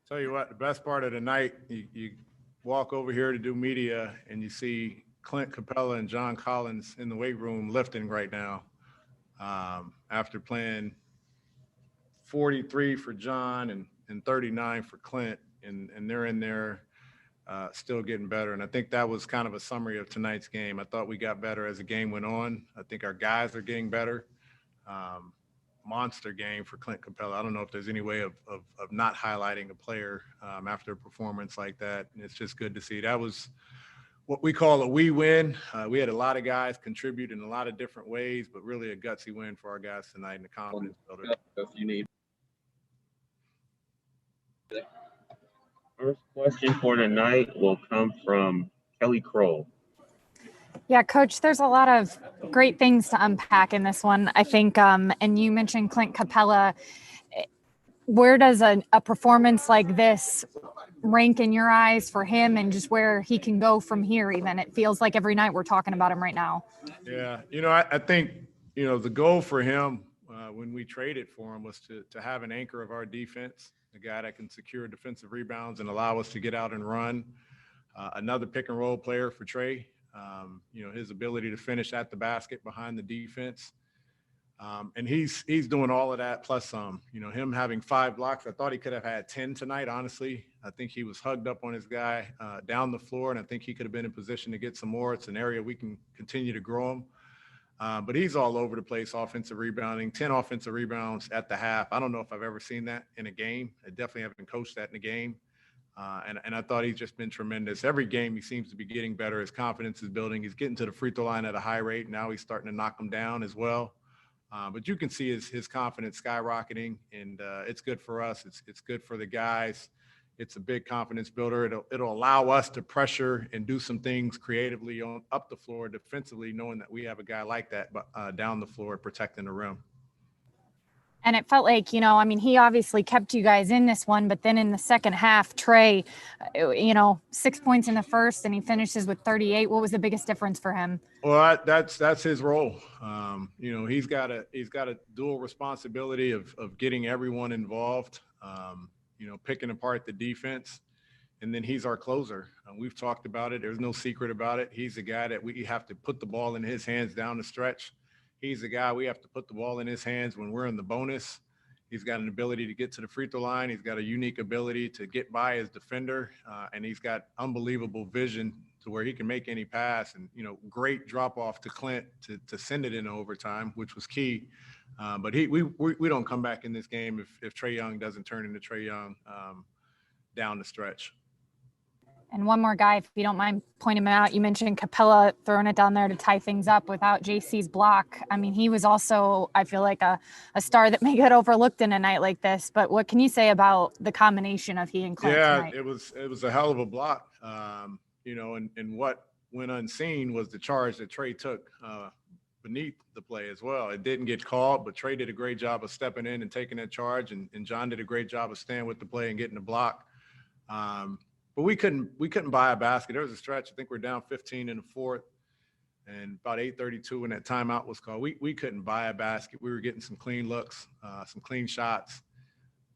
Tell you what, the best part of the night, you walk over here to do media and you see Clint Capela and John Collins in the weight room lifting right now, after playing 43 for John and 39 for Clint, and they're in there still getting better. And I think that was kind of a summary of tonight's game. I thought we got better as the game went on. I think our guys are getting better. Monster game for Clint Capela. I don't know if there's any way of not highlighting a player after a performance like that. And it's just good to see. That was what we call a we win. We had a lot of guys contribute in a lot of different ways, but really a gutsy win for our guys tonight and the confidence builder. If you need. First question for tonight will come from Kelly Kroll. Yeah, Coach, there's a lot of great things to unpack in this one, I think. And you mentioned Clint Capela. Where does a performance like this rank in your eyes for him, and just where he can go from here even? It feels like every night we're talking about him right now. Yeah, I think, the goal for him when we traded for him was to have an anchor of our defense, a guy that can secure defensive rebounds and allow us to get out and run. Another pick and roll player for Trae. His ability to finish at the basket behind the defense. And he's doing all of that plus some. Him having 5 blocks. I thought he could have had 10 tonight, honestly. I think he was hugged up on his guy down the floor, and I think he could have been in position to get some more. It's an area we can continue to grow him. But he's all over the place, offensive rebounding, 10 offensive rebounds at the half. I don't know if I've ever seen that in a game. I definitely haven't coached that in a game. And I thought he's just been tremendous. Every game he seems to be getting better. His confidence is building. He's getting to the free throw line at a high rate. Now he's starting to knock them down as well. But you can see his confidence skyrocketing, and it's good for us. It's good for the guys. It's a big confidence builder. It'll allow us to pressure and do some things creatively up the floor defensively, knowing that we have a guy like that down the floor protecting the rim. And it felt like, he obviously kept you guys in this one, but then in the second half, Trae, 6 points in the first and he finishes with 38. What was the biggest difference for him? Well, that's his role. He's got a dual responsibility of getting everyone involved, picking apart the defense. And then he's our closer. We've talked about it. There's no secret about it. He's the guy that we have to put the ball in his hands down the stretch. He's the guy we have to put the ball in his hands when we're in the bonus. He's got an ability to get to the free throw line. He's got a unique ability to get by his defender, and he's got unbelievable vision to where he can make any pass. And, great drop off to Clint to send it in overtime, which was key. But we don't come back in this game if Trae Young doesn't turn into Trae Young down the stretch. And one more guy, if you don't mind pointing him out, you mentioned Capela throwing it down there to tie things up without JC's block. I mean, he was also, I feel like, a star that may get overlooked in a night like this. But what can you say about the combination of he and Clint tonight? It was a hell of a block, and what went unseen was the charge that Trae took beneath the play as well. It didn't get called, but Trae did a great job of stepping in and taking that charge, and John did a great job of staying with the play and getting the block. But we couldn't buy a basket. There was a stretch. I think we're down 15 in the fourth, and about 8:32 when that timeout was called. We couldn't buy a basket. We were getting some clean looks, some clean shots.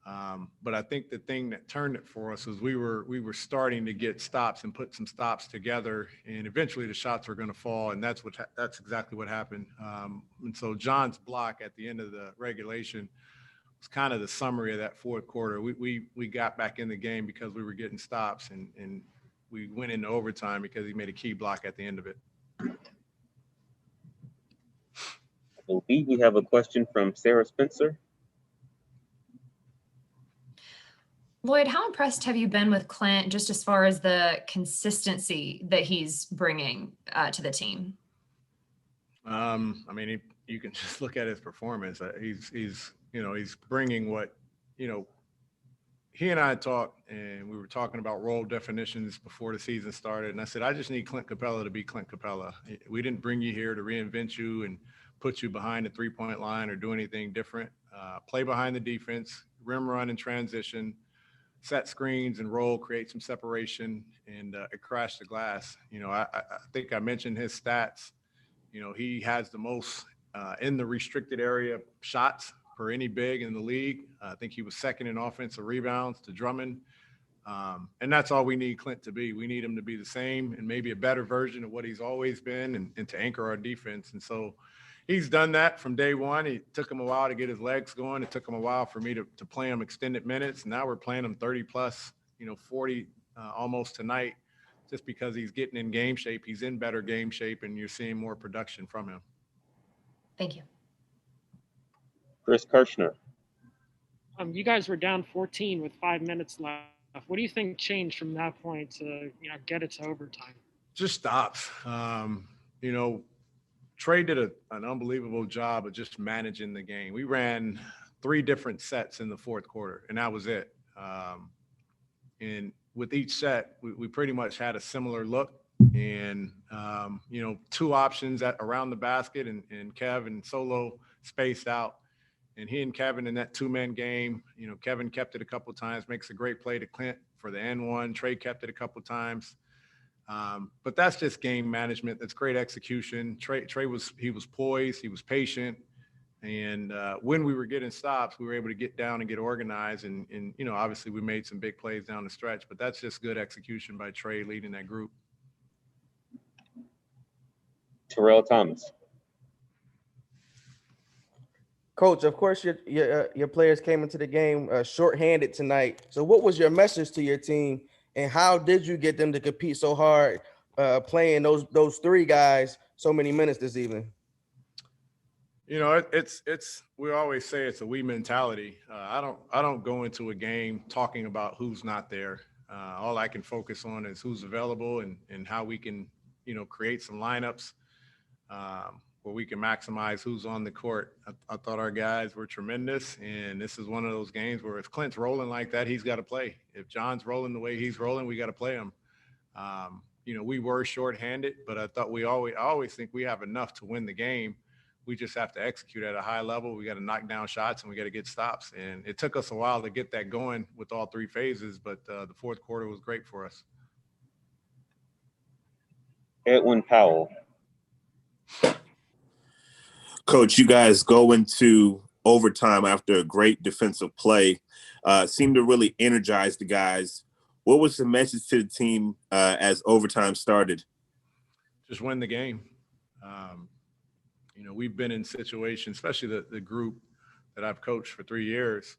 But I think the thing that turned it for us was we were starting to get stops and put some stops together, and eventually the shots were going to fall, and that's exactly what happened. And so John's block at the end of the regulation was kind of the summary of that fourth quarter. We got back in the game because we were getting stops, and we went into overtime because he made a key block at the end of it. I believe we have a question from Sarah Spencer. Lloyd, how impressed have you been with Clint just as far as the consistency that he's bringing to the team? You can just look at his performance. He's bringing what, he and I talked, and we were talking about role definitions before the season started. And I said, I just need Clint Capela to be Clint Capela. We didn't bring you here to reinvent you and put you behind the 3-point line or do anything different. Play behind the defense, rim run and transition, set screens and roll, create some separation, and crash the glass. I think I mentioned his stats. He has the most in the restricted area shots per any big in the league. I think he was second in offensive rebounds to Drummond. And that's all we need Clint to be. We need him to be the same and maybe a better version of what he's always been and to anchor our defense. And so he's done that from day one. It took him a while to get his legs going. It took him a while for me to play him extended minutes. Now we're playing him 30 plus, 40 almost tonight, just because he's getting in game shape. He's in better game shape, and you're seeing more production from him. Thank you. Chris Kirschner. You guys were down 14 with 5 minutes left. What do you think changed from that point to, get it to overtime? Just stops. Trae did an unbelievable job of just managing the game. We ran 3 different sets in the fourth quarter, and that was it. And with each set, we pretty much had a similar look. And, 2 options around the basket, and Kev and Solo spaced out. And he and Kevin in that 2-man game, Kevin kept it a couple of times, makes a great play to Clint for the N1. Trae kept it a couple of times. But that's just game management. That's great execution. Trae was poised. He was patient. And when we were getting stops, we were able to get down and get organized. And obviously we made some big plays down the stretch, but that's just good execution by Trae leading that group. Terrell Thomas. Coach, of course, your players came into the game shorthanded tonight. So what was your message to your team, and how did you get them to compete so hard playing those 3 guys so many minutes this evening? It's we always say it's a we mentality. I don't go into a game talking about who's not there. All I can focus on is who's available and how we can, create some lineups where we can maximize who's on the court. I thought our guys were tremendous, and this is one of those games where if Clint's rolling like that, he's got to play. If John's rolling the way he's rolling, we got to play him. We were shorthanded, but I thought I always think we have enough to win the game. We just have to execute at a high level. We got to knock down shots, and we got to get stops. And it took us a while to get that going with all 3 phases, but the fourth quarter was great for us. Edwin Powell. Coach, you guys go into overtime after a great defensive play, seemed to really energize the guys. What was the message to the team as overtime started? Just win the game. We've been in situations, especially the group that I've coached for 3 years,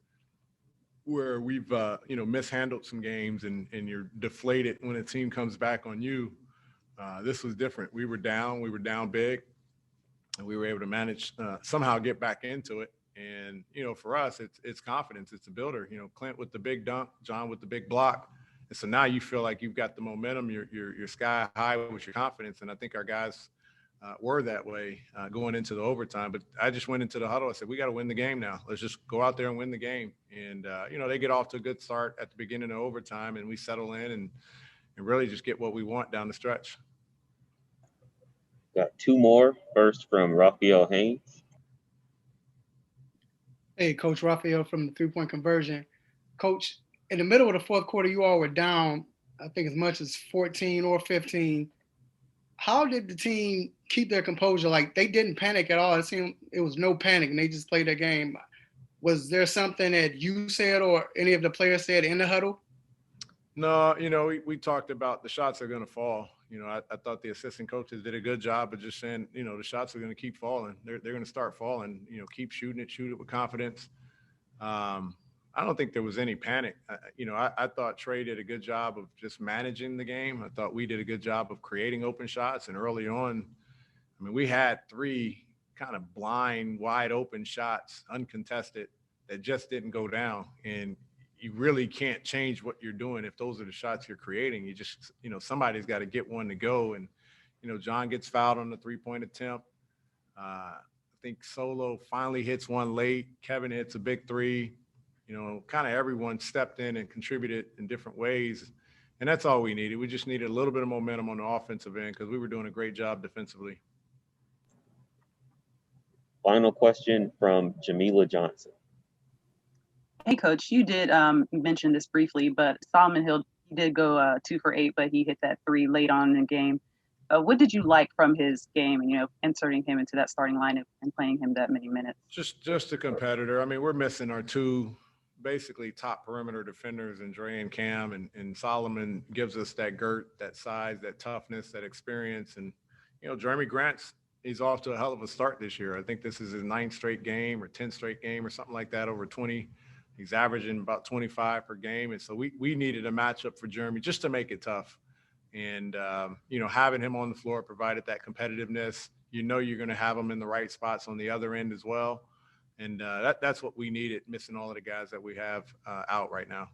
where we've, mishandled some games and you're deflated when a team comes back on you. This was different. We were down big, and we were able to manage, somehow get back into it. And, for us, it's confidence. It's a builder. Clint with the big dunk, John with the big block. And so now you feel like you've got the momentum. You're sky high with your confidence. And I think our guys were that way going into the overtime. But I just went into the huddle. I said, we got to win the game now. Let's just go out there and win the game. And, they get off to a good start at the beginning of overtime, and we settle in and really just get what we want down the stretch. Got 2 more. First from Raphael Haynes. Hey, Coach Raphael from the 3-point conversion. Coach, in the middle of the fourth quarter, you all were down, I think, as much as 14 or 15. How did the team keep their composure? Like, they didn't panic at all. It seemed it was no panic, and they just played their game. Was there something that you said or any of the players said in the huddle? No, we talked about the shots are going to fall. I thought the assistant coaches did a good job of just saying, the shots are going to keep falling. They're going to start falling. Keep shoot it with confidence. I don't think there was any panic. I thought Trae did a good job of just managing the game. I thought we did a good job of creating open shots. And early on, we had 3 kind of blind, wide open shots, uncontested, that just didn't go down. And you really can't change what you're doing if those are the shots you're creating. You just, somebody's got to get one to go. And, John gets fouled on the 3-point attempt. I think Solo finally hits one late. Kevin hits a big 3. Kind of everyone stepped in and contributed in different ways. And that's all we needed. We just needed a little bit of momentum on the offensive end because we were doing a great job defensively. Final question from Jamila Johnson. Hey, Coach, you did mention this briefly, but Solomon Hill did go 2 for 8, but he hit that 3 late on in the game. What did you like from his game and, inserting him into that starting lineup and playing him that many minutes? Just a competitor. I mean, we're missing our two basically top perimeter defenders in Dre and Cam, and Solomon gives us that girth, that size, that toughness, that experience. And, Jeremy Grant's, he's off to a hell of a start this year. I think this is his 9th straight game or 10th straight game or something like that, over 20. He's averaging about 25 per game. And so we needed a matchup for Jeremy just to make it tough. And, having him on the floor provided that competitiveness. You're going to have him in the right spots on the other end as well. And that's what we needed, missing all of the guys that we have out right now.